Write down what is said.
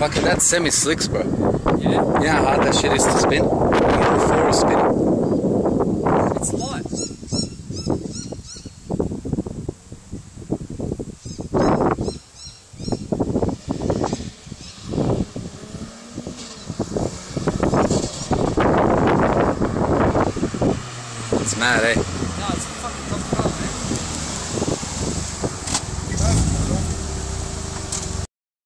Fucking that semi-slicks, bro. Yeah? You know how hard that shit is to spin? Even 4 is spinning. It's light. It's mad, eh?